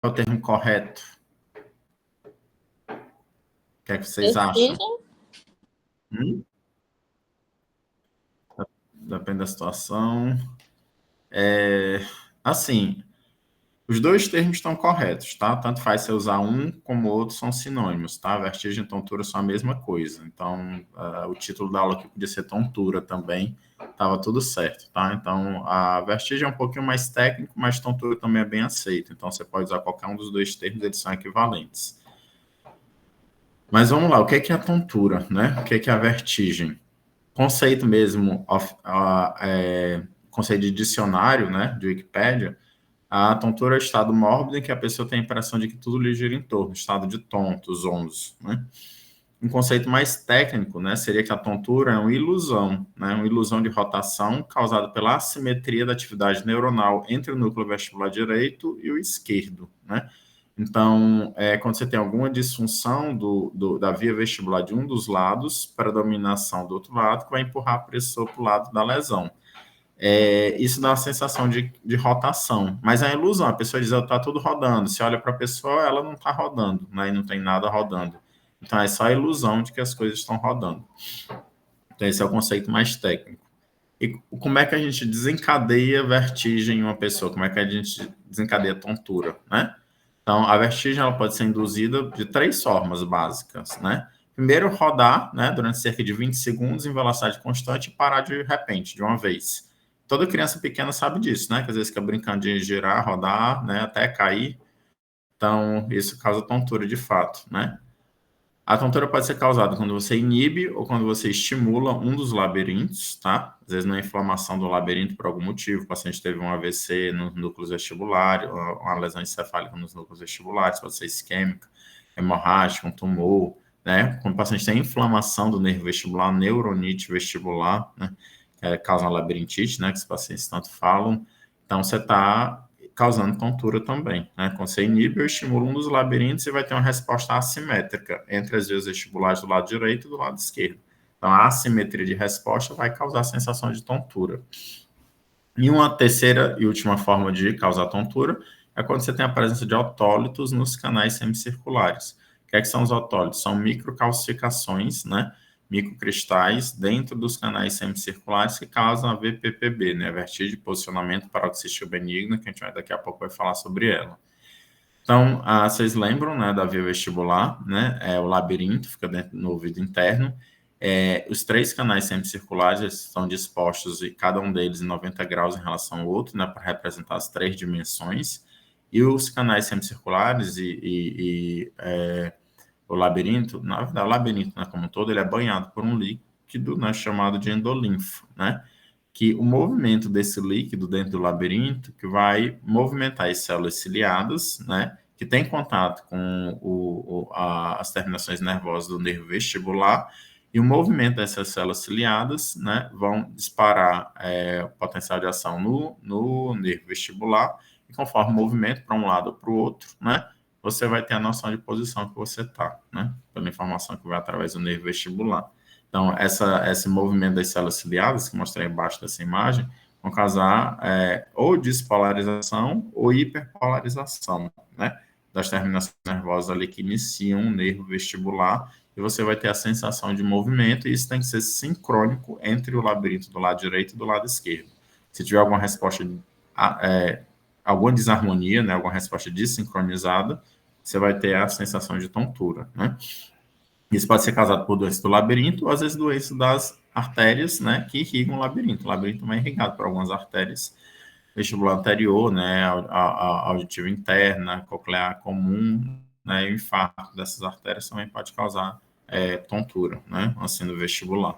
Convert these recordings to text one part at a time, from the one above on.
é o termo correto? O que é que vocês Vertigem? acham? Depende da situação. Assim, os dois termos estão corretos, tá? Tanto faz você usar um como o outro, são sinônimos, tá? Vertigem e tontura são a mesma coisa. Então, o título da aula aqui podia ser tontura também, estava tudo certo, tá? Então, a vertigem é um pouquinho mais técnico, mas tontura também é bem aceito. Então, você pode usar qualquer um dos dois termos, eles são equivalentes. Mas vamos lá, o que é a tontura, né? O que é a vertigem? Conceito mesmo, conceito de dicionário, né, de Wikipédia, a tontura é o estado mórbido em que a pessoa tem a impressão de que tudo lhe gira em torno, estado de tonto, zonzo, né? Um conceito mais técnico, né, seria que a tontura é uma ilusão, né, uma ilusão de rotação causada pela assimetria da atividade neuronal entre o núcleo vestibular direito e o esquerdo, né? Então, quando você tem alguma disfunção da via vestibular de um dos lados para a dominação do outro lado, que vai empurrar a pessoa para o lado da lesão. Isso dá uma sensação de rotação, mas é uma ilusão. A pessoa diz, está tudo rodando. Se olha para a pessoa, ela não está rodando, né? E não tem nada rodando. Então, é só a ilusão de que as coisas estão rodando. Então, esse é o conceito mais técnico. E como é que a gente desencadeia vertigem em uma pessoa? Como é que a gente desencadeia tontura, né? Então, a vertigem ela pode ser induzida de 3 formas básicas, né? Primeiro, rodar, né, durante cerca de 20 segundos em velocidade constante e parar de repente, de uma vez. Toda criança pequena sabe disso, né? Que às vezes fica brincando de girar, rodar, né, até cair. Então, isso causa tontura de fato, né? A tontura pode ser causada quando você inibe ou quando você estimula um dos labirintos, tá? Às vezes na inflamação do labirinto por algum motivo, o paciente teve um AVC nos núcleos vestibulares, uma lesão encefálica nos núcleos vestibulares, pode ser isquêmica, hemorrágica, um tumor, né? Quando o paciente tem inflamação do nervo vestibular, neuronite vestibular, né? Causa uma labirintite, né? Que os pacientes tanto falam. Então, você está causando tontura também, né? Quando você inibe ou estimula um dos labirintos, você vai ter uma resposta assimétrica entre as vias vestibulares do lado direito e do lado esquerdo. Então, a assimetria de resposta vai causar a sensação de tontura. E uma terceira e última forma de causar tontura é quando você tem a presença de autólitos nos canais semicirculares. O que são os autólitos? São microcalcificações, né? Microcristais dentro dos canais semicirculares que causam a VPPB, né? Vertigem de posicionamento paroxístico benigno, que a gente daqui a pouco vai falar sobre ela. Então, vocês lembram, né, da via vestibular, né? O labirinto fica dentro no ouvido interno. Os 3 canais semicirculares estão dispostos, e cada um deles em 90 graus em relação ao outro, né, para representar as 3 dimensões. E os canais semicirculares o labirinto, na verdade, o labirinto, né, como um todo, ele é banhado por um líquido, né, chamado de endolinfo, né? Que o movimento desse líquido dentro do labirinto que vai movimentar as células ciliadas, né, que tem contato com as terminações nervosas do nervo vestibular, e o movimento dessas células ciliadas, né, vão disparar o potencial de ação no nervo vestibular, e conforme o movimento para um lado ou para o outro, né, você vai ter a noção de posição que você está, né, pela informação que vai através do nervo vestibular. Então, esse movimento das células ciliadas, que mostrei embaixo dessa imagem, vão causar ou despolarização ou hiperpolarização, né? Das terminações nervosas ali que iniciam o nervo vestibular, e você vai ter a sensação de movimento, e isso tem que ser sincrônico entre o labirinto do lado direito e do lado esquerdo. Se tiver alguma resposta, alguma desarmonia, né? Alguma resposta desincronizada, você vai ter a sensação de tontura, né? Isso pode ser causado por doença do labirinto ou, às vezes, doença das artérias, né, que irrigam o labirinto. O labirinto também é irrigado por algumas artérias, vestibular anterior, né, a auditiva interna, coclear comum, né, e o infarto dessas artérias também pode causar tontura, né, assim, no vestibular.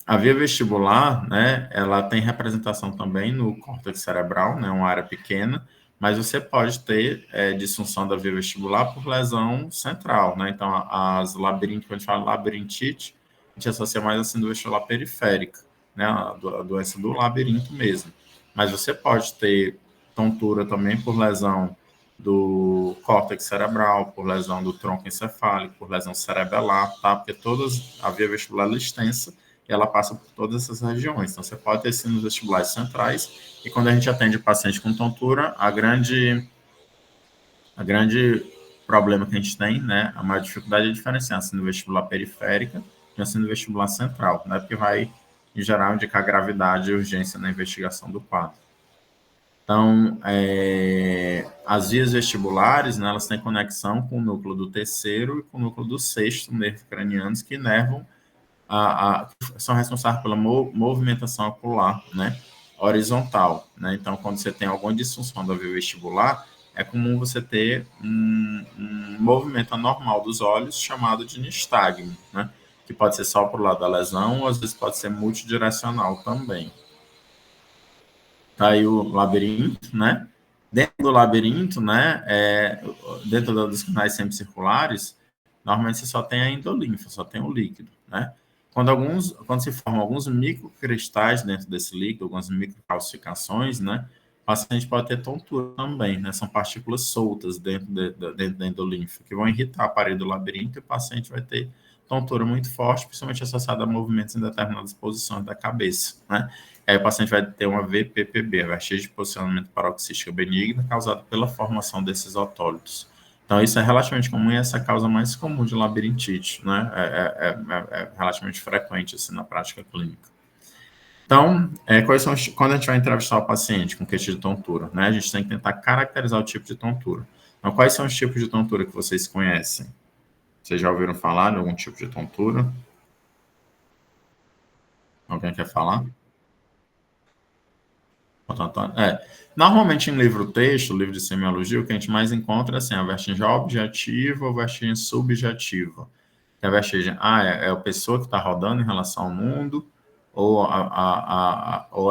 A via vestibular, né, ela tem representação também no córtex cerebral, né, uma área pequena, mas você pode ter disfunção da via vestibular por lesão central, né? Então, as labirintos, quando a gente fala labirintite, a gente associa mais assim do vestibular periférica, né? A doença do labirinto mesmo. Mas você pode ter tontura também por lesão do córtex cerebral, por lesão do tronco encefálico, por lesão cerebelar, tá? Porque a via vestibular é extensa, e ela passa por todas essas regiões. Então, você pode ter sinos vestibulares centrais, e quando a gente atende o paciente com tontura, a grande problema que a gente tem, né, a maior dificuldade é diferenciar a síndrome vestibular periférica de uma síndrome vestibular central, né, porque vai, em geral, indicar gravidade e urgência na investigação do quadro. Então, as vias vestibulares, né, elas têm conexão com o núcleo do terceiro e com o núcleo do sexto nervo cranianos, que inervam são responsáveis pela movimentação ocular, né, horizontal, né? Então, quando você tem alguma disfunção da via vestibular, é comum você ter um movimento anormal dos olhos, chamado de nistagmo, né? Que pode ser só para o lado da lesão, ou às vezes pode ser multidirecional também. Tá aí o labirinto, né? Dentro do labirinto, né, dentro dos canais semicirculares, normalmente você só tem a endolinfa, só tem o líquido, né? Quando se formam alguns microcristais dentro desse líquido, algumas microcalcificações, né, o paciente pode ter tontura também, né? São partículas soltas dentro da endolinfa, que vão irritar a parede do labirinto e o paciente vai ter tontura muito forte, principalmente associada a movimentos em determinadas posições da cabeça, né? Aí o paciente vai ter uma VPPB, a vertigem de posicionamento paroxística benigna, causada pela formação desses otólitos. Então, isso é relativamente comum e essa é a causa mais comum de labirintite, né? É relativamente frequente, assim, na prática clínica. Então, quando a gente vai entrevistar o paciente com queixa de tontura, né? A gente tem que tentar caracterizar o tipo de tontura. Então, quais são os tipos de tontura que vocês conhecem? Vocês já ouviram falar de algum tipo de tontura? Alguém quer falar? Normalmente em livro-texto, livro de semiologia, o que a gente mais encontra é assim, a vertigem objetiva ou vertigem subjetiva. Que a vertigem é a pessoa que está rodando em relação ao mundo, ou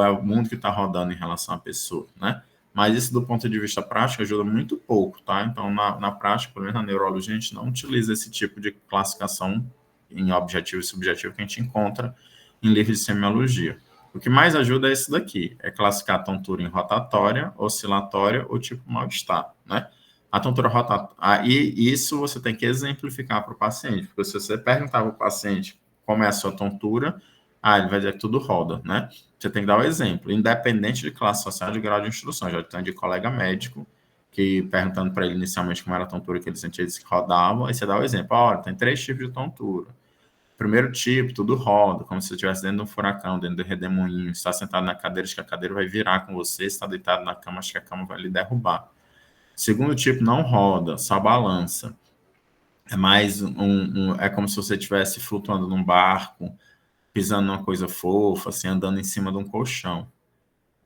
é o mundo que está rodando em relação à pessoa, né? Mas isso, do ponto de vista prático, ajuda muito pouco, tá? Então, na prática, pelo menos na neurologia, a gente não utiliza esse tipo de classificação em objetivo e subjetivo que a gente encontra em livros de semiologia. O que mais ajuda é esse daqui, é classificar a tontura em rotatória, oscilatória ou tipo mal-estar, né? A tontura rotatória, e isso você tem que exemplificar para o paciente, porque se você perguntar para o paciente como é a sua tontura, ele vai dizer que tudo roda, né? Você tem que dar o exemplo, independente de classe social, de grau de instrução. Já tem de colega médico que, perguntando para ele inicialmente como era a tontura que ele sentia, ele disse que rodava, aí você dá o exemplo, olha, tem 3 tipos de tontura. Primeiro tipo, tudo roda, como se você estivesse dentro de um furacão, dentro do redemoinho, está sentado na cadeira, acho que a cadeira vai virar com você, está deitado na cama, acho que a cama vai lhe derrubar. Segundo tipo, não roda, só balança. É mais é como se você estivesse flutuando num barco, pisando numa coisa fofa, assim, andando em cima de um colchão.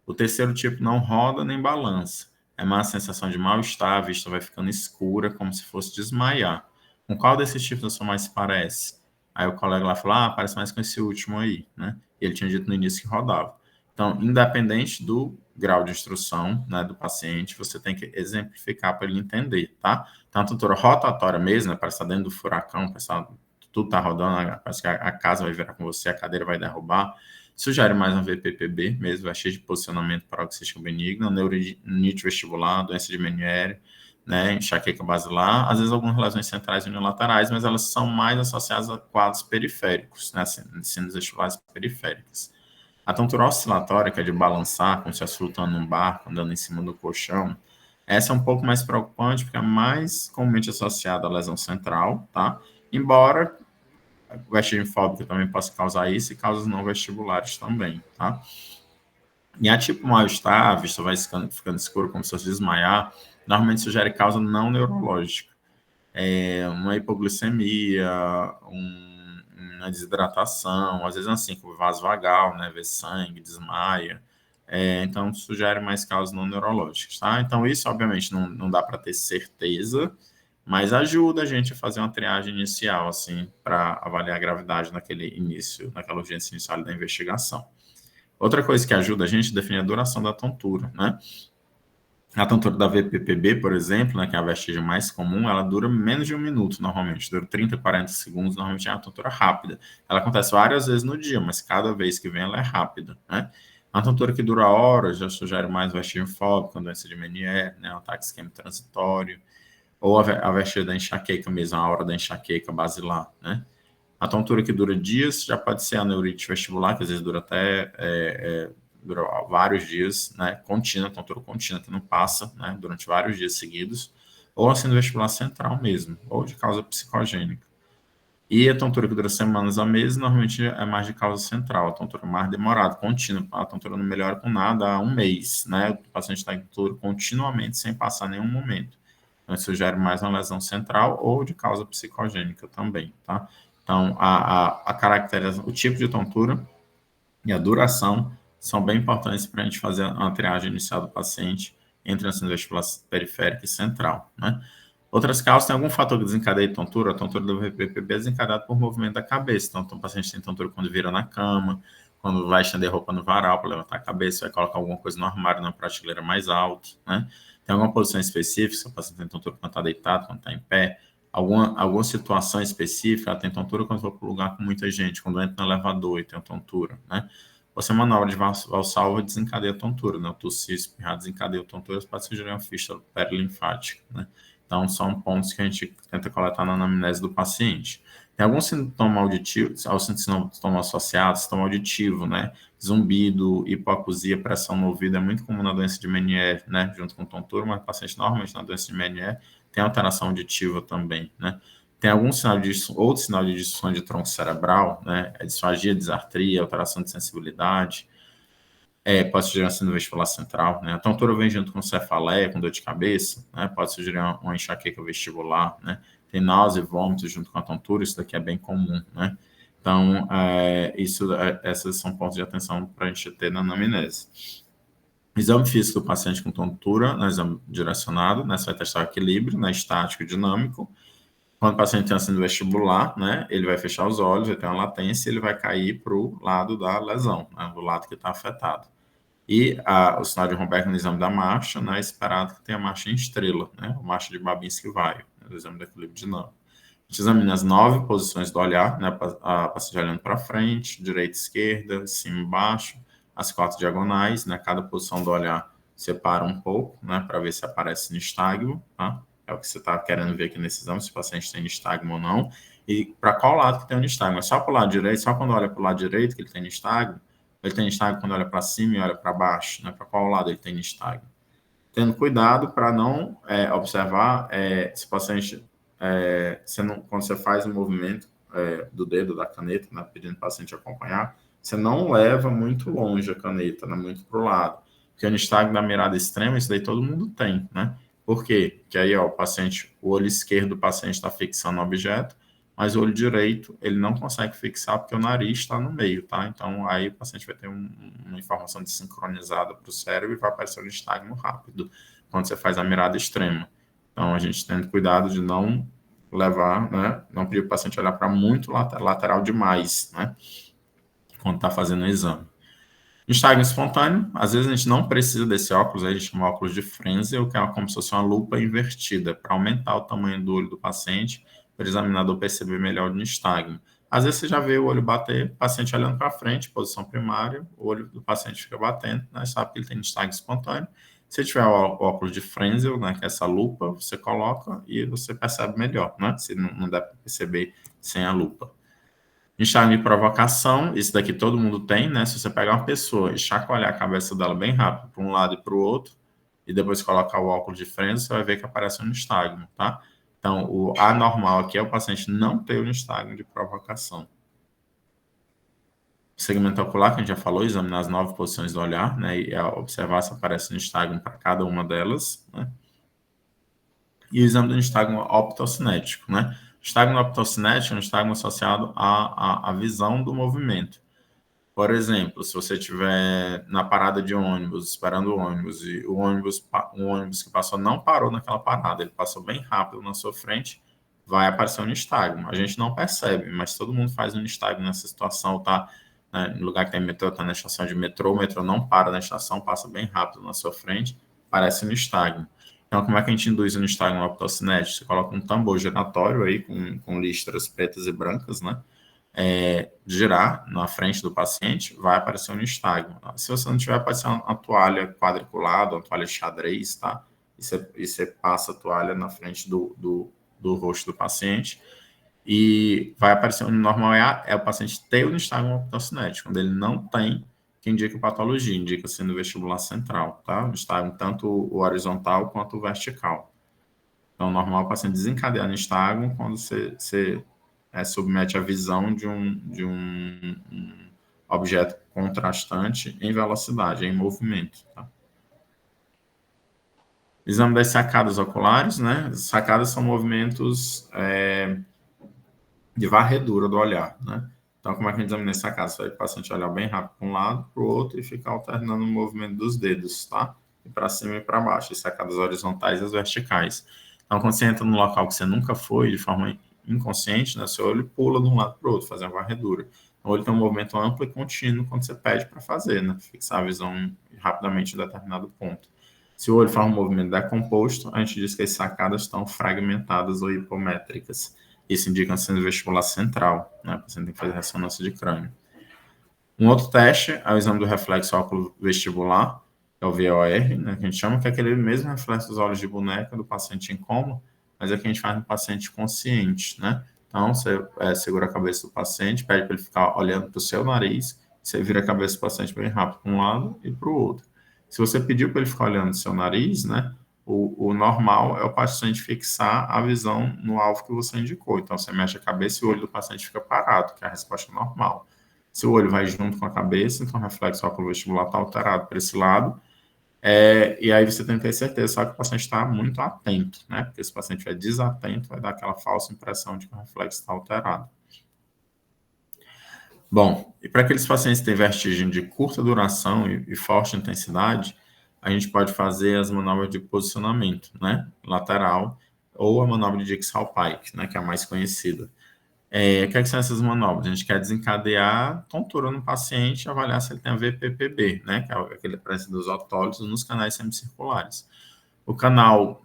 O terceiro tipo não roda nem balança. É mais a sensação de mal-estar, a vista vai ficando escura, como se fosse desmaiar. Com qual desses tipos a sua mais se parece? Aí o colega lá falou, parece mais com esse último aí, né? E ele tinha dito no início que rodava. Então, independente do grau de instrução, né, do paciente, você tem que exemplificar para ele entender, tá? Então, a tontura rotatória mesmo, né, parece estar dentro do furacão, tudo está rodando, parece que a casa vai virar com você, a cadeira vai derrubar. Sugere mais um VPPB, mesmo, vestígio de posicionamento paroxístico benigno, neurinite vestibular, doença de Meniere, né, enxaqueca basilar, às vezes algumas lesões centrais e unilaterais, mas elas são mais associadas a quadros periféricos, né, síndromes vestibulares periféricas. A tontura oscilatória, que é de balançar, como se estivesse flutuando num barco, andando em cima do colchão, essa é um pouco mais preocupante, porque é mais comumente associada à lesão central, tá? Embora vestígio fóbica também possa causar isso e causas não vestibulares também, tá? E a tipo mal-estar, a vista vai ficando escuro como se fosse desmaiar, normalmente sugere causa não neurológica. Uma hipoglicemia, uma desidratação, às vezes assim, com vaso vagal, né, ver sangue, desmaia. Então, sugere mais causas não neurológicas, tá? Então, isso, obviamente, não dá para ter certeza, mas ajuda a gente a fazer uma triagem inicial, assim, para avaliar a gravidade naquela urgência inicial da investigação. Outra coisa que ajuda a gente é definir a duração da tontura, né? A tontura da VPPB, por exemplo, né, que é a vestígio mais comum, ela dura menos de 1 minuto, normalmente. Dura 30, 40 segundos, normalmente é uma tontura rápida. Ela acontece várias vezes no dia, mas cada vez que vem ela é rápida, né? A tontura que dura horas já sugere mais vestígio fóbico, doença de Meniere, né, um ataque isquêmico transitório, ou a vestígio da enxaqueca mesmo, a hora da enxaqueca basilar, né? A tontura que dura dias já pode ser a neurite vestibular, que às vezes dura até dura vários dias, né? Contínua, tontura contínua, que não passa, né? Durante vários dias seguidos, ou a síndrome vestibular central mesmo, ou de causa psicogênica. E a tontura que dura semanas a meses, normalmente é mais de causa central, a tontura mais demorada, contínua. A tontura não melhora com nada há um mês, né? O paciente está em tontura continuamente, sem passar nenhum momento. Então, isso sugere mais uma lesão central ou de causa psicogênica também, tá? Então, a caracterização, o tipo de tontura e a duração são bem importantes para a gente fazer uma triagem inicial do paciente entre a síndrome vestibular periférica e central, né? Outras causas, tem algum fator que desencadeia a tontura do VPPB é desencadeada por movimento da cabeça. Então, o paciente tem tontura quando vira na cama, quando vai estender roupa no varal para levantar a cabeça, vai colocar alguma coisa no armário, na prateleira mais alta, né? Tem alguma posição específica, se o paciente tem tontura quando está deitado, quando está em pé, alguma situação específica, ela tem tontura quando for para um lugar com muita gente, quando entra no elevador e tem tontura, né? Você manobra de valsalva desencadeia a tontura, né? O tossir, espirrar desencadeia a tontura, pode sugerir uma fístula perilinfática, né? Então, são pontos que a gente tenta coletar na anamnese do paciente. Tem algum sintoma auditivo, sintoma associado, sintoma auditivo, né? Zumbido, hipoacusia, pressão no ouvido, é muito comum na doença de Meniere, né? Junto com tontura, mas o paciente normalmente na doença de Meniere tem alteração auditiva também, né? Tem algum outro sinal de disfunção de tronco cerebral, né? É disfagia, disartria, alteração de sensibilidade, pode sugerir uma síndrome vestibular central, né? A tontura vem junto com cefaleia, com dor de cabeça, né? Pode sugerir uma enxaqueca vestibular, né? Tem náusea e vômito junto com a tontura, isso daqui é bem comum, né? Então, essas são pontos de atenção para a gente ter na anamnese. Exame físico do paciente com tontura, no exame direcionado, né? Você vai testar o equilíbrio, né? Estático e dinâmico. Quando o paciente tem a síndrome vestibular, né? Ele vai fechar os olhos, vai ter uma latência, ele vai cair para o lado da lesão, né? Do lado que está afetado. E o sinal de Romberg no exame da marcha, né, é esperado que tenha marcha em estrela, né, a marcha de Babinski-Weill, né, no exame do equilíbrio dinâmico. A gente examina as 9 posições do olhar, né, a paciente olhando para frente, direita, esquerda, cima e baixo, as 4 diagonais, né, cada posição do olhar separa um pouco, né, para ver se aparece nistagmo, tá? É o que você está querendo ver aqui nesse exame, se o paciente tem nistagmo ou não, e para qual lado que tem o nistagmo. É só para o lado direito, só quando olha para o lado direito que ele tem nistagmo. Ele tem nistagmo quando olha para cima e olha para baixo, né? Para qual lado ele tem nistagmo. Tendo cuidado para não observar se o paciente, quando você faz o movimento do dedo, da caneta, né, pedindo o paciente acompanhar, você não leva muito longe a caneta, né, muito para o lado. Porque o nistagmo da mirada extrema, isso daí todo mundo tem, né? Por quê? Porque aí, o olho esquerdo do paciente está fixando o objeto, mas o olho direito, ele não consegue fixar porque o nariz está no meio, tá? Então, aí o paciente vai ter uma informação desincronizada para o cérebro e vai aparecer um nistagmo rápido quando você faz a mirada extrema. Então, a gente tem cuidado de não levar, né? Não pedir para o paciente olhar para muito lateral demais, né? Quando está fazendo o exame. Nistagmo espontâneo, às vezes a gente não precisa desse óculos, aí a gente chama óculos de Frenzel, que é como se fosse uma lupa invertida, para aumentar o tamanho do olho do paciente, para o examinador perceber melhor o nistagmo. Às vezes você já vê o olho bater, o paciente olhando para frente, posição primária, o olho do paciente fica batendo, né, sabe que ele tem nistagmo espontâneo. Se tiver o óculos de Frenzel, né, que é essa lupa, você coloca e você percebe melhor, né, se não dá para perceber sem a lupa. Nistagmo de provocação, isso daqui todo mundo tem, né? Se você pegar uma pessoa e chacoalhar a cabeça dela bem rápido para um lado e para o outro, e depois colocar o óculos de frente, você vai ver que aparece um nistagmo, tá? Então, o anormal aqui é o paciente não ter o nistagmo de provocação. Segmento ocular, que a gente já falou, examinar as 9 posições do olhar, né? E observar se aparece um nistagmo para cada uma delas, né? E o exame do nistagmo optocinético, né? O nistagmo optocinético é um nistagmo associado à visão do movimento. Por exemplo, se você estiver na parada de ônibus, esperando o ônibus, e um ônibus que passou não parou naquela parada, ele passou bem rápido na sua frente, vai aparecer um nistagmo. A gente não percebe, mas todo mundo faz um nistagmo nessa situação, tá? Né, no lugar que tem metrô, tá na estação de metrô, o metrô não para na estação, passa bem rápido na sua frente, parece um nistagmo. Então, como é que a gente induz o nistagmo optocinético? Você coloca um tambor giratório aí com listras pretas e brancas, né? Girar na frente do paciente, vai aparecer um nistagmo. Se você não tiver, aparecer uma toalha quadriculada, uma toalha xadrez, tá? E você passa a toalha na frente do rosto do paciente E vai aparecer o normal é o paciente ter o nistagmo optocinético. Quando ele não tem, que indica patologia, indica sendo vestibular central, tá? O nistagmo tanto o horizontal quanto o vertical. Então, normal o paciente desencadear nistagmo quando você submete a visão de um objeto contrastante em velocidade, em movimento, tá? Exame das sacadas oculares, né? Sacadas são movimentos de varredura do olhar, né? Então, como é que a gente examina essa sacada? Você vai o paciente olhar bem rápido para um lado, para o outro e ficar alternando o movimento dos dedos, tá? E para cima e para baixo, as sacadas horizontais e as verticais. Então, quando você entra num local que você nunca foi, de forma inconsciente, né? Seu olho pula de um lado para o outro, fazer uma varredura. O olho tem um movimento amplo e contínuo quando você pede para fazer, né? Fixar a visão rapidamente em determinado ponto. Se o olho faz um movimento decomposto, a gente diz que as sacadas estão fragmentadas ou hipométricas. Isso indica um vestibular central, né? O paciente tem que fazer ressonância de crânio. Um outro teste é o exame do reflexo óculo vestibular, que é o VOR, né? Que a gente chama que é aquele mesmo reflexo dos olhos de boneca do paciente em coma, mas é que a gente faz no paciente consciente, né? Então, você segura a cabeça do paciente, pede para ele ficar olhando para o seu nariz, você vira a cabeça do paciente bem rápido para um lado e para o outro. Se você pediu para ele ficar olhando o seu nariz, né? O normal é o paciente fixar a visão no alvo que você indicou. Então, você mexe a cabeça e o olho do paciente fica parado, que é a resposta normal. Se o olho vai junto com a cabeça, então o reflexo óculo vestibular está alterado para esse lado. E aí você tem que ter certeza só que o paciente está muito atento, né? Porque se o paciente estiver desatento, vai dar aquela falsa impressão de que o reflexo está alterado. Bom, e para aqueles pacientes que têm vertigem de curta duração e forte intensidade, a gente pode fazer as manobras de posicionamento, né? Lateral, ou a manobra de Dix-Hallpike, né? Que é a mais conhecida. O que são essas manobras? A gente quer desencadear tontura no paciente e avaliar se ele tem a VPPB, né? Que é aquele presença dos otólitos nos canais semicirculares. O canal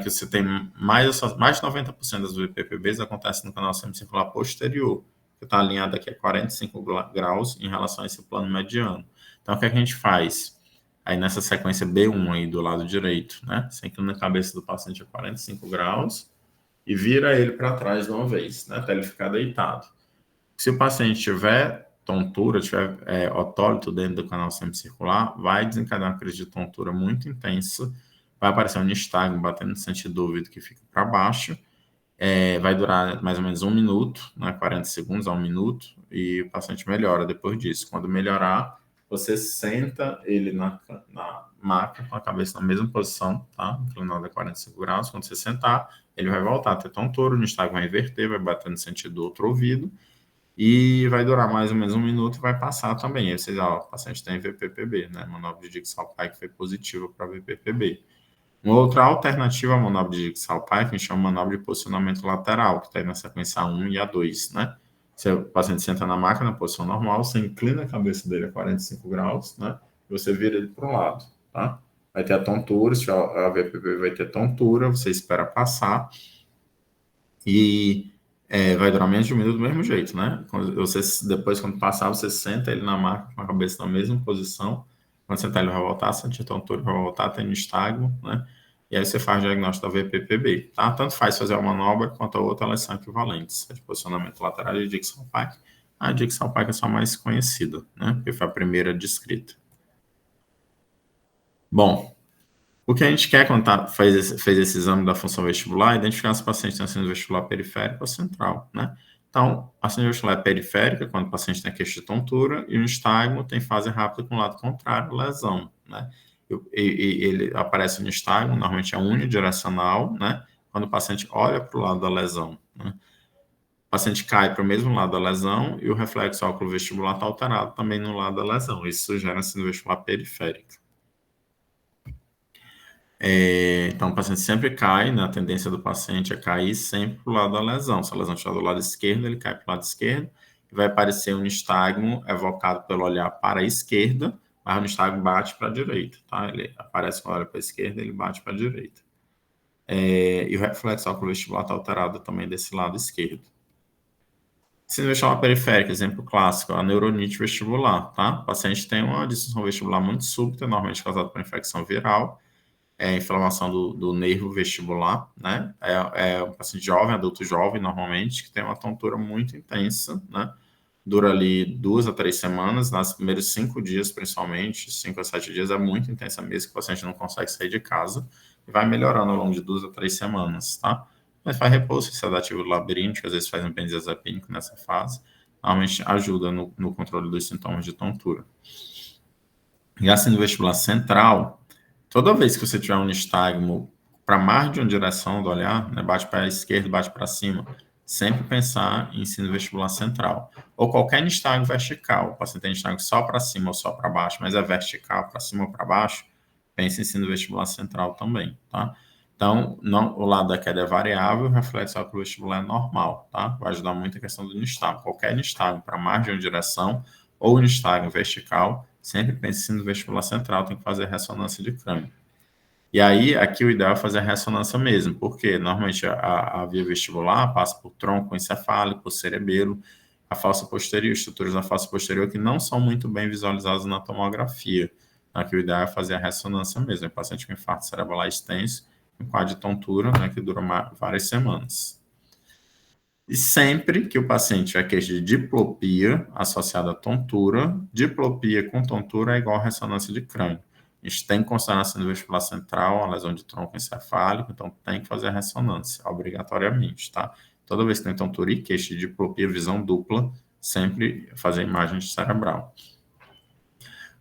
que você tem mais de 90% das VPPBs acontece no canal semicircular posterior, que está alinhado aqui a 45 graus em relação a esse plano mediano. Então, o que a gente faz? Aí, nessa sequência B1 aí do lado direito, né? Você inclina a cabeça do paciente a 45 graus e vira ele para trás de uma vez, né? Até ele ficar deitado. Se o paciente tiver tontura, tiver otólito dentro do canal semicircular, vai desencadear uma crise de tontura muito intensa, vai aparecer um nistagmo batendo no sentido do ouvido que fica para baixo, vai durar mais ou menos 1 minuto, né, 40 segundos a 1 minuto, e o paciente melhora depois disso. Quando melhorar, você senta ele na maca com a cabeça na mesma posição, tá? Inclinado a 45 graus. Quando você sentar, ele vai voltar a ter tontura, o nistagmo vai inverter, vai bater no sentido do outro ouvido, e vai durar mais ou menos 1 minuto e vai passar também. Aí vocês, o paciente tem VPPB, né? Manobra de Dix-Hallpike foi positiva para VPPB. Uma outra alternativa à manobra de Dix-Hallpike, a gente chama manobra de posicionamento lateral, que está aí na sequência A1 e A2, né? Se o paciente senta na maca na posição normal, você inclina a cabeça dele a 45 graus, né? E você vira ele para o lado, tá? Vai ter a tontura, se a VPP vai ter tontura, você espera passar e vai durar menos de 1 minuto do mesmo jeito, né? Depois, quando passar, você senta ele na maca com a cabeça na mesma posição. Quando sentar, ele vai voltar a sentir tontura, vai voltar a ter nistagmo, né? E aí você faz o diagnóstico da VPPB, tá? Tanto faz fazer a manobra quanto a outra, elas são equivalentes. A de posicionamento lateral e a de Dix-Hallpike. A Dix-Hallpike é só mais conhecida, né? Porque foi a primeira descrita. Bom, o que a gente quer quando fez esse exame da função vestibular é identificar se o paciente tem síndrome vestibular periférica ou central, né? Então, a síndrome vestibular é periférica, quando o paciente tem queixa de tontura, e o nistagmo tem fase rápida com o lado contrário, lesão, né? E ele aparece no nistagmo, normalmente é unidirecional, né? Quando o paciente olha para o lado da lesão, né? O paciente cai para o mesmo lado da lesão e o reflexo óculo vestibular está alterado também no lado da lesão. Isso gera síndrome vestibular periférica. Então, o paciente sempre cai, né? A tendência do paciente é cair sempre para o lado da lesão. Se a lesão estiver do lado esquerdo, ele cai para o lado esquerdo e vai aparecer um nistagmo evocado pelo olhar para a esquerda, mas o nistagmo bate para a direita, tá? Ele aparece quando olha para a esquerda, ele bate para a direita. E o reflexo óculo vestibular está alterado também desse lado esquerdo. Síndrome vestibular periférica, exemplo clássico, a neuronite vestibular, tá? O paciente tem uma disfunção vestibular muito súbita, normalmente causada por infecção viral, inflamação do nervo vestibular, né? É um paciente jovem, adulto jovem, normalmente, que tem uma tontura muito intensa, né? Dura ali 2 a 3 semanas, nos primeiros 5 dias, principalmente, 5 a 7 dias, é muito intensa mesmo, que o paciente não consegue sair de casa, e vai melhorando ao longo de 2 a 3 semanas, tá? Mas faz repouso sedativo labiríntico, às vezes faz um benzodiazepínico nessa fase, normalmente ajuda no controle dos sintomas de tontura. E assim, no vestibular central, toda vez que você tiver um nistagmo para mais de uma direção do olhar, né, bate para a esquerda, bate para cima, sempre pensar em ensino vestibular central. Ou qualquer nistagmo vertical, o paciente tem nistagmo só para cima ou só para baixo, mas é vertical, para cima ou para baixo, pense em ensino vestibular central também, tá? Então, não, o lado da queda é variável, o reflexo para o vestibular é normal, tá? Vai ajudar muito a questão do nistagmo. Qualquer nistagmo para mais de uma direção ou nistagmo vertical, sempre pense no vestibular central, tem que fazer ressonância de crânio. E aí, aqui o ideal é fazer a ressonância mesmo, porque normalmente a via vestibular passa por tronco encefálico, por cerebelo, a fossa posterior, estruturas da fossa posterior que não são muito bem visualizadas na tomografia. Aqui o ideal é fazer a ressonância mesmo, é paciente com infarto cerebral extenso, um quadro de tontura, né, que dura várias semanas. E sempre que o paciente tiver queixa de diplopia associada à tontura, diplopia com tontura é igual a ressonância de crânio. A gente tem que considerar no vestibular central, a lesão de tronco encefálico, então tem que fazer a ressonância, obrigatoriamente, tá? Toda vez que tem tontura e queixa de diplopia, visão dupla, sempre fazer imagem cerebral.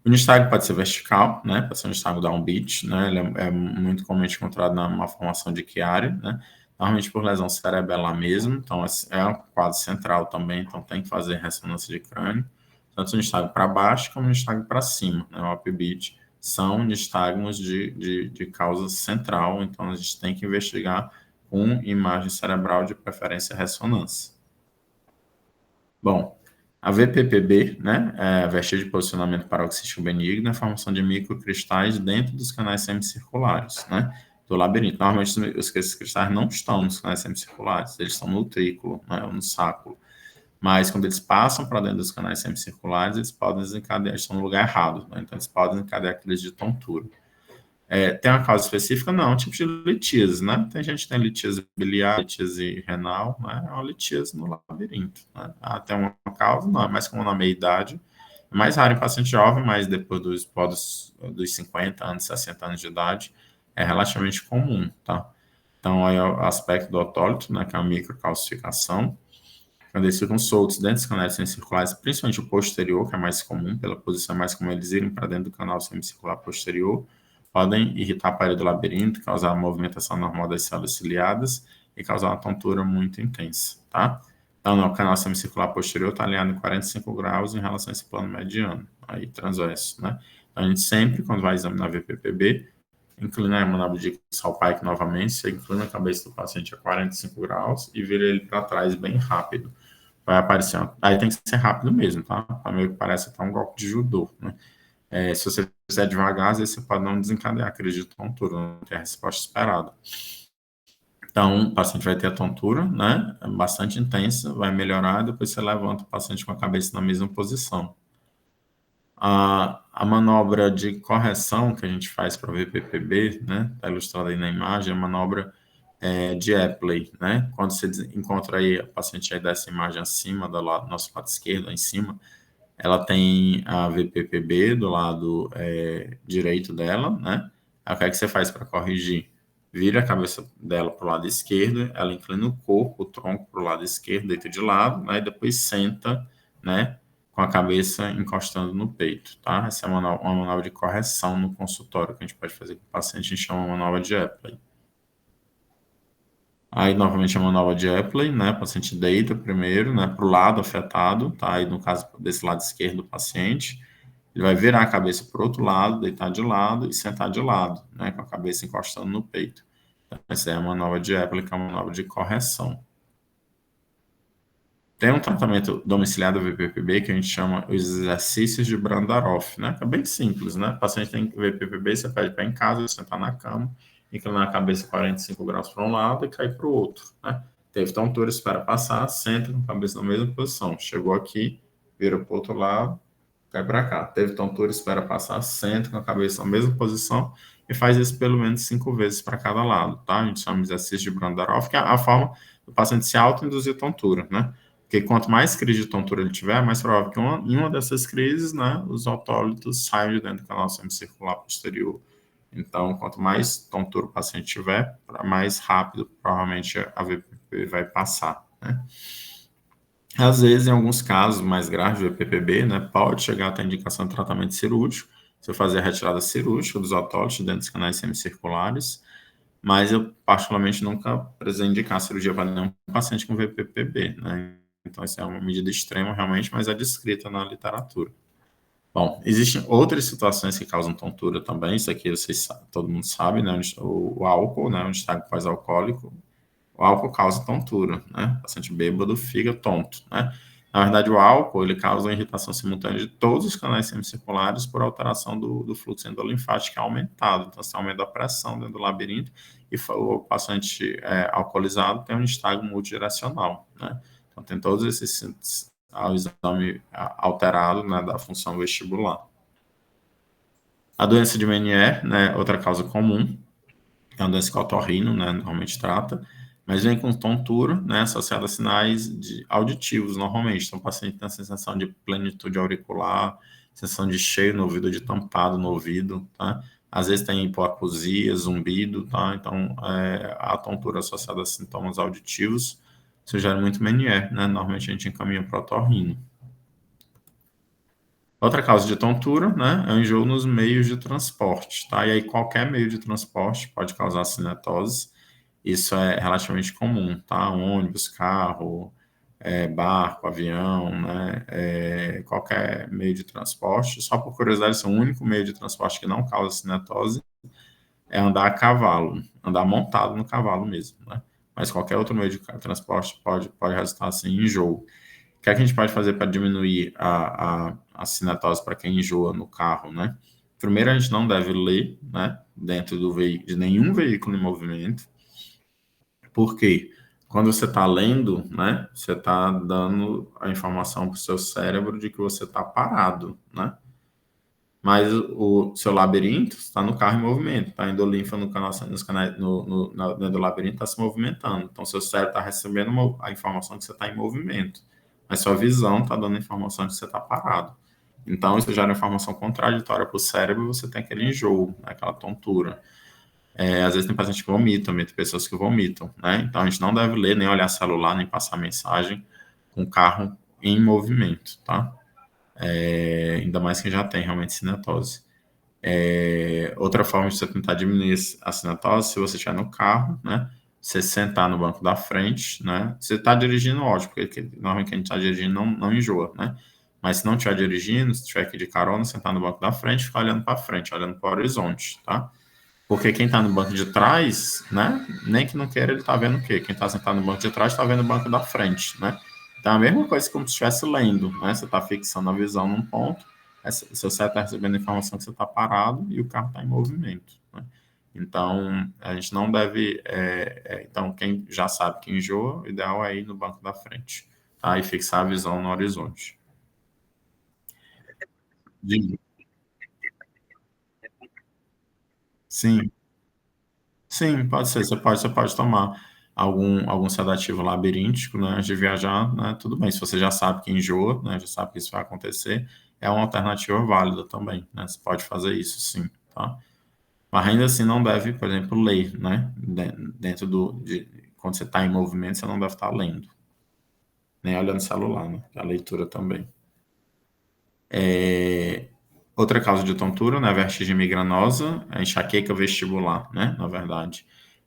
O nistagmo pode ser vertical, né? Pode ser um nistagmo downbeat, né? Ele é muito comumente encontrado na malformação de Chiari, né? Normalmente por lesão cerebelar mesmo, então é um quadro central também, então tem que fazer ressonância de crânio. Tanto o nistagmo para baixo como o nistagmo para cima, né? O upbeat são nistagmos de causa central, então a gente tem que investigar com imagem cerebral, de preferência ressonância. Bom, a VPPB, né, é a vestígio de posicionamento paroxístico benigno, é a formação de microcristais dentro dos canais semicirculares, né, do labirinto. Normalmente, esses cristais não estão nos canais semicirculares, eles estão no utrículo, né, ou no sáculo. Mas, quando eles passam para dentro dos canais semicirculares, eles podem desencadear, estão no lugar errado, né, então eles podem desencadear crise de tontura. Tem uma causa específica? Não, é um tipo de litíase, né? Tem gente que tem litíase biliar, litíase renal, né? É uma litíase no labirinto, né? Tem uma causa? Não, é mais comum na meia-idade. É mais raro em paciente jovem, mas depois dos 50 anos, 60 anos de idade, é relativamente comum, tá? Então, aí é o aspecto do otólito, né? Que é a microcalcificação. Quando eles ficam soltos dentro dos canais semicirculares, principalmente o posterior, que é mais comum, pela posição mais comum, eles irem para dentro do canal semicircular posterior, podem irritar a parede do labirinto, causar a movimentação normal das células ciliadas e causar uma tontura muito intensa, tá? Então, o canal semicircular posterior está alinhado em 45 graus em relação a esse plano mediano, aí transverso, né? Então, a gente sempre, quando vai examinar VPPB, inclina a manobra de Salpike novamente, você inclina a cabeça do paciente a 45 graus e vira ele para trás bem rápido. Vai aparecer, aí tem que ser rápido mesmo, tá? Para meio que parece até um golpe de judô, né? Se você fizer devagar, às vezes você pode não desencadear a crise de tontura, não ter a resposta esperada. Então, o paciente vai ter a tontura, né? Bastante intensa, vai melhorar, depois você levanta o paciente com a cabeça na mesma posição. A manobra de correção que a gente faz para o VPPB, né? Está ilustrada aí na imagem, é a manobra de Epley, né? Quando você encontra aí, a paciente aí dessa imagem acima, do nosso lado esquerdo, em cima, ela tem a VPPB do lado direito dela, né? Aí, o que é que você faz para corrigir? Vira a cabeça dela para o lado esquerdo, ela inclina o corpo, o tronco para o lado esquerdo, deita de lado, né? E depois senta, né? Com a cabeça encostando no peito, tá? Essa é uma manobra de correção no consultório que a gente pode fazer com o paciente, a gente chama uma manobra de Epley. Aí, novamente, é uma manobra de Epley, né? O paciente deita primeiro, né? Para o lado afetado, tá? Aí, no caso, desse lado esquerdo do paciente, ele vai virar a cabeça para o outro lado, deitar de lado e sentar de lado, né? Com a cabeça encostando no peito. Então, essa é a manobra de Epley, que é uma manobra de correção. Tem um tratamento domiciliar do VPPB que a gente chama os exercícios de Brandaroff, né? Que é bem simples, né? O paciente tem VPPB, você pede para ir em casa, sentar na cama, inclinar a cabeça 45 graus para um lado e cair para o outro, né? Teve tontura, espera passar, senta com a cabeça na mesma posição. Chegou aqui, vira para o outro lado, cai para cá. Teve tontura, espera passar, senta com a cabeça na mesma posição e faz isso pelo menos 5 vezes para cada lado, tá? A gente chama de exercício de Brandarov, que é a forma do paciente se autoinduzir tontura, né? Porque quanto mais crise de tontura ele tiver, mais provável que em uma dessas crises, né, os autólitos saiam de dentro do canal semicircular posterior. Então, quanto mais tontura o paciente tiver, mais rápido provavelmente a VPP vai passar, né? Às vezes, em alguns casos mais graves do EPPB, né, pode chegar até a indicação de tratamento cirúrgico, você fazer a retirada cirúrgica dos autólitos dentro dos canais semicirculares, mas eu particularmente nunca precisei indicar cirurgia para nenhum paciente com VPPB, né? Então, essa é uma medida extrema realmente, mas é descrita na literatura. Bom, existem outras situações que causam tontura também, isso aqui vocês, todo mundo sabe, né? O álcool, né? O estado pós-alcoólico, o álcool causa tontura, né? O paciente bêbado fica tonto, né? Na verdade, o álcool, ele causa uma irritação simultânea de todos os canais semicirculares por alteração do fluxo endolinfático que é aumentado. Então, você aumenta a pressão dentro do labirinto e o paciente alcoolizado tem um estado multidirecional, né? Então, tem todos esses ao exame alterado, né, da função vestibular. A doença de Meniere, né, outra causa comum, é uma doença que o otorrino, né, normalmente trata, mas vem com tontura, né, associada a sinais auditivos, normalmente. Então, o paciente tem a sensação de plenitude auricular, sensação de cheio no ouvido, de tampado no ouvido, tá? Às vezes tem hipoacusia, zumbido, tá? Então, a tontura associada a sintomas auditivos sugere muito Meniere, né? Normalmente a gente encaminha para o otorrino. Outra causa de tontura, né, é o enjoo nos meios de transporte, tá? E aí qualquer meio de transporte pode causar cinetose. Isso é relativamente comum, tá? Ônibus, carro, barco, avião, né? Qualquer meio de transporte. Só por curiosidade, esse é o único meio de transporte que não causa cinetose é andar a cavalo, andar montado no cavalo mesmo, né? Mas qualquer outro meio de transporte pode resultar assim, em enjoo. O que é que a gente pode fazer para diminuir a cinetose para quem enjoa no carro, né? Primeiro, a gente não deve ler, né, dentro de nenhum veículo em movimento, porque quando você está lendo, né, você está dando a informação para o seu cérebro de que você está parado, né? Mas o seu labirinto está no carro em movimento, está indo linfa no canal, nos canais, dentro do labirinto está se movimentando. Então, seu cérebro está recebendo a informação que você está em movimento, mas sua visão está dando a informação que você está parado. Então, isso gera informação contraditória para o cérebro e você tem aquele enjoo, né, aquela tontura. Às vezes tem pacientes que vomitam, tem pessoas que vomitam, né? Então, a gente não deve ler, nem olhar celular, nem passar mensagem com o carro em movimento, tá? Ainda mais que já tem realmente cinetose. Outra forma de você tentar diminuir a cinetose, se você estiver no carro, né? Você sentar no banco da frente, né? Você está dirigindo, ótimo, porque normalmente quem está dirigindo não enjoa, né? Mas se não estiver dirigindo, se estiver aqui de carona, sentar no banco da frente, ficar olhando para frente, olhando para o horizonte, tá? Porque quem está no banco de trás, né? Nem que não queira, ele está vendo o quê? Quem está sentado no banco de trás está vendo o banco da frente, né? Então, a mesma coisa como se estivesse lendo, né? Você está fixando a visão num ponto, seu cérebro está recebendo a informação que você está parado e o carro está em movimento, né? Então, a gente não deve... então, quem já sabe que enjoa, o ideal é ir no banco da frente, tá? E fixar a visão no horizonte. Sim. Sim, pode ser. Você pode tomar algum sedativo labiríntico, né, antes de viajar, né, tudo bem. Se você já sabe que enjoa, né, já sabe que isso vai acontecer, é uma alternativa válida também, né, você pode fazer isso, sim, tá? Mas ainda assim não deve, por exemplo, ler, né, dentro quando você está em movimento, você não deve estar lendo, nem olhando o celular, né, a leitura também. Outra causa de tontura, né, vertigem migranosa, é enxaqueca vestibular, né, na verdade.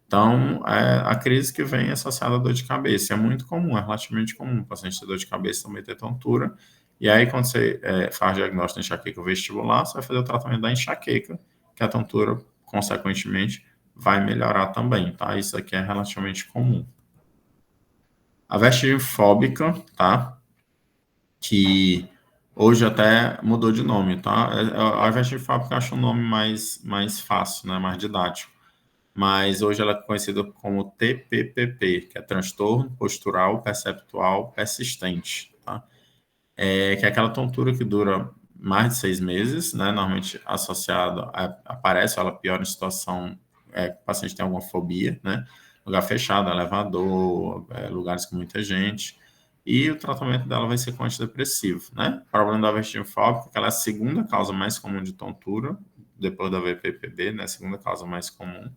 Então, a crise que vem associada à dor de cabeça é muito comum, é relativamente comum o paciente ter dor de cabeça também ter tontura. E aí, quando você faz diagnóstico de enxaqueca vestibular, você vai fazer o tratamento da enxaqueca, que a tontura, consequentemente, vai melhorar também, tá? Isso aqui é relativamente comum. A vertigem fóbica, tá? Que hoje até mudou de nome, tá? A vertigem fóbica eu acho um nome mais fácil, né? Mais didático. Mas hoje ela é conhecida como TPPP, que é transtorno postural perceptual persistente, tá? Que é aquela tontura que dura mais de 6 meses, né? Normalmente associado, aparece ela pior em situação, o paciente tem alguma fobia, né? Lugar fechado, elevador, lugares com muita gente. E o tratamento dela vai ser com antidepressivo, né? O problema da vertigem fóbica, que ela é a segunda causa mais comum de tontura, depois da VPPB, né? A segunda causa mais comum.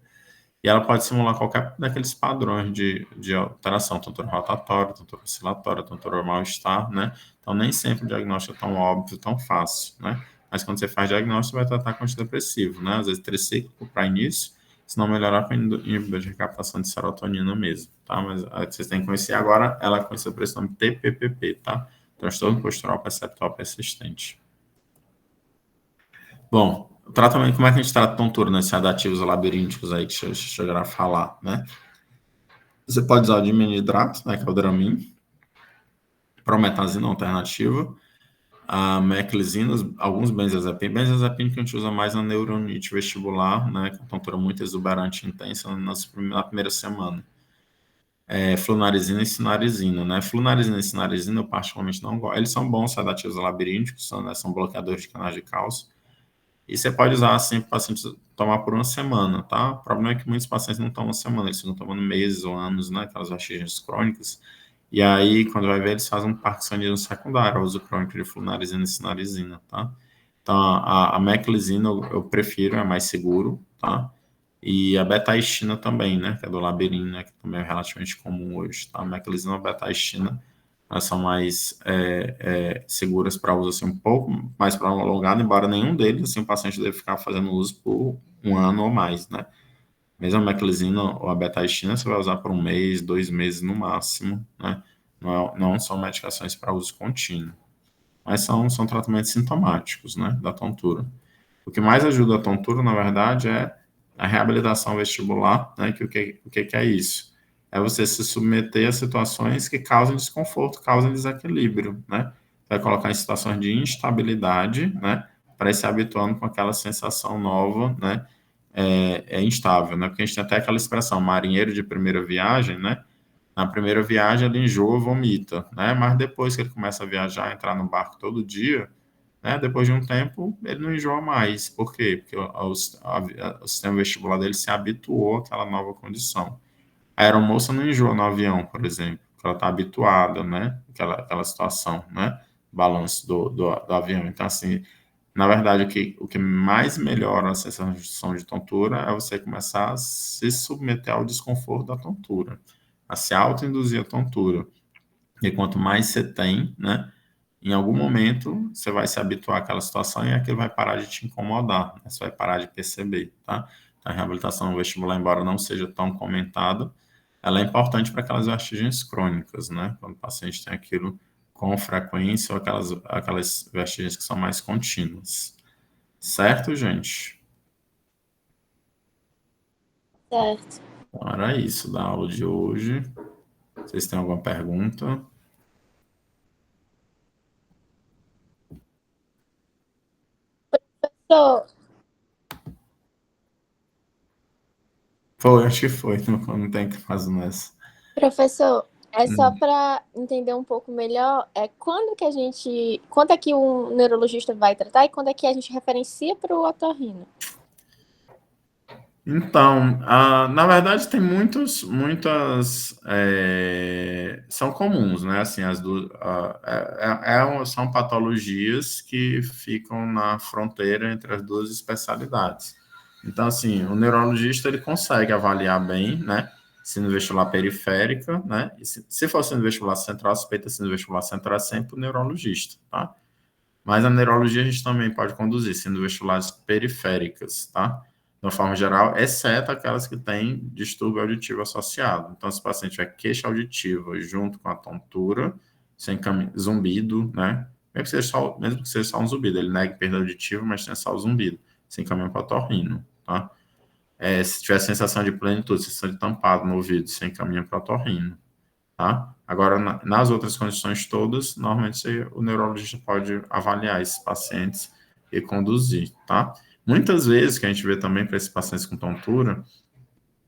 E ela pode simular qualquer daqueles padrões de alteração, tontura rotatória, tontura oscilatória, tontura mal-estar, né? Então, nem sempre o diagnóstico é tão óbvio, tão fácil, né? Mas quando você faz diagnóstico, você vai tratar com antidepressivo, né? Às vezes tricíclico para início, se não melhorar com inibidor de recaptação de serotonina mesmo, tá? Mas vocês têm que conhecer agora, ela é conhecida por esse nome TPPP, tá? Transtorno postural perceptual persistente. Bom, o tratamento, como é que a gente trata tontura nesses sedativos labirínticos aí que chegaram a falar, né? Você pode usar o diminuidrato, né, que é o Dramin, prometazina alternativa, a meclizina, alguns benzodiazepínicos. Benzodiazepínico que a gente usa mais na neuronite vestibular, né, com tontura muito exuberante e intensa na primeira semana. Flunarizina e sinarizina, né? Flunarizina e sinarizina eu particularmente não gosto. Eles são bons sedativos labirínticos, são bloqueadores de canais de cálcio. E você pode usar assim para o paciente tomar por uma semana, tá? O problema é que muitos pacientes não tomam uma semana, eles ficam tomando meses ou anos, né? Aquelas vertigens crônicas. E aí, quando vai ver, eles fazem um parkinsonismo secundário, o uso crônico de flunarizina e sinarizina, tá? Então, a meclizina eu prefiro, é mais seguro, tá? E a betaestina também, né? Que é do Labirin, né? Que também é relativamente comum hoje, tá? A meclizina e a betaestina, elas são mais seguras para uso assim, um pouco mais prolongado, embora nenhum deles, assim, o paciente deve ficar fazendo uso por um ano ou mais, né? Mesmo a meclizina ou a betaestina, você vai usar por um mês, 2 meses no máximo, né? Não são medicações para uso contínuo, mas são tratamentos sintomáticos, né, da tontura. O que mais ajuda a tontura, na verdade, é a reabilitação vestibular, né, que é isso? É você se submeter a situações que causam desconforto, causam desequilíbrio, né? Vai colocar em situações de instabilidade, né, para ir se habituando com aquela sensação nova, né, instável, né? Porque a gente tem até aquela expressão, marinheiro de primeira viagem, né? Na primeira viagem ele enjoa, vomita, né? Mas depois que ele começa a viajar, entrar no barco todo dia, né? Depois de um tempo ele não enjoa mais. Por quê? Porque o sistema vestibular dele se habituou àquela nova condição. A aeromoça não enjoa no avião, por exemplo, porque ela está habituada, né? Aquela situação, né? Balanço do avião. Então, assim, na verdade, o que mais melhora a sensação de tontura é você começar a se submeter ao desconforto da tontura, a se autoinduzir a tontura. E quanto mais você tem, né, em algum momento você vai se habituar àquela situação e aquilo vai parar de te incomodar, né? Você vai parar de perceber, tá? Então, a reabilitação vestibular, embora não seja tão comentada, ela é importante para aquelas vertigens crônicas, né? Quando o paciente tem aquilo com frequência ou aquelas vertigens que são mais contínuas. Certo, gente? Certo. Então, era isso da aula de hoje. Vocês têm alguma pergunta? Professor, Foi, acho que foi. Não tem que fazer nessa. professor, é só Hum. para entender um pouco melhor, quando é que um neurologista vai tratar e quando é que a gente referencia para o otorrino? Então, na verdade, tem muitas, são comuns, né? Assim, as duas, são patologias que ficam na fronteira entre as duas especialidades. Então, assim, o neurologista ele consegue avaliar bem, né? Sino vestibular periférica, né? E se for sino vestibular central, suspeita sino vestibular central é sempre o neurologista, tá? Mas na neurologia a gente também pode conduzir, sendo vestibulares periféricas, tá? De uma forma geral, exceto aquelas que têm distúrbio auditivo associado. Então, se o paciente tiver queixa auditiva junto com a tontura, sem zumbido, né? Mesmo que seja só um zumbido, ele nega perda auditiva, mas tem só o zumbido, sem caminho para otorrino, tá? Se tiver sensação de plenitude, sensação de tampado no ouvido, sem caminho para otorrino, tá? Agora, nas outras condições todas, normalmente o neurologista pode avaliar esses pacientes e conduzir, tá? Muitas vezes, que a gente vê também para esses pacientes com tontura,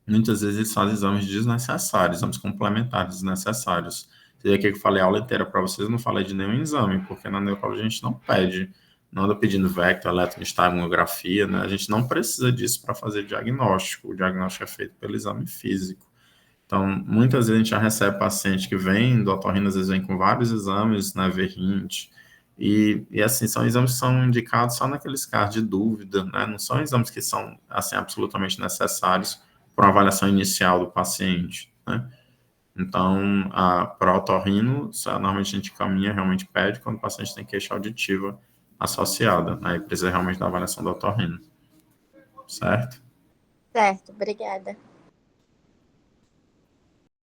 muitas vezes eles fazem exames desnecessários, exames complementares desnecessários. Seria aqui que eu falei a aula inteira para vocês, eu não falei de nenhum exame, porque na neurologia a gente não pede não anda pedindo vector, eletroestalografia, né? A gente não precisa disso para fazer diagnóstico. O diagnóstico é feito pelo exame físico. Então, muitas vezes a gente já recebe paciente que vem do otorrino, às vezes vem com vários exames, né, verrinte, e assim, são exames que são indicados só naqueles casos de dúvida, né? Não são exames que são, assim, absolutamente necessários para uma avaliação inicial do paciente, né? Então, para o otorrino, normalmente a gente caminha, realmente pede quando o paciente tem queixa auditiva associada, né? E precisa realmente da avaliação do otorrino, certo? Certo, obrigada.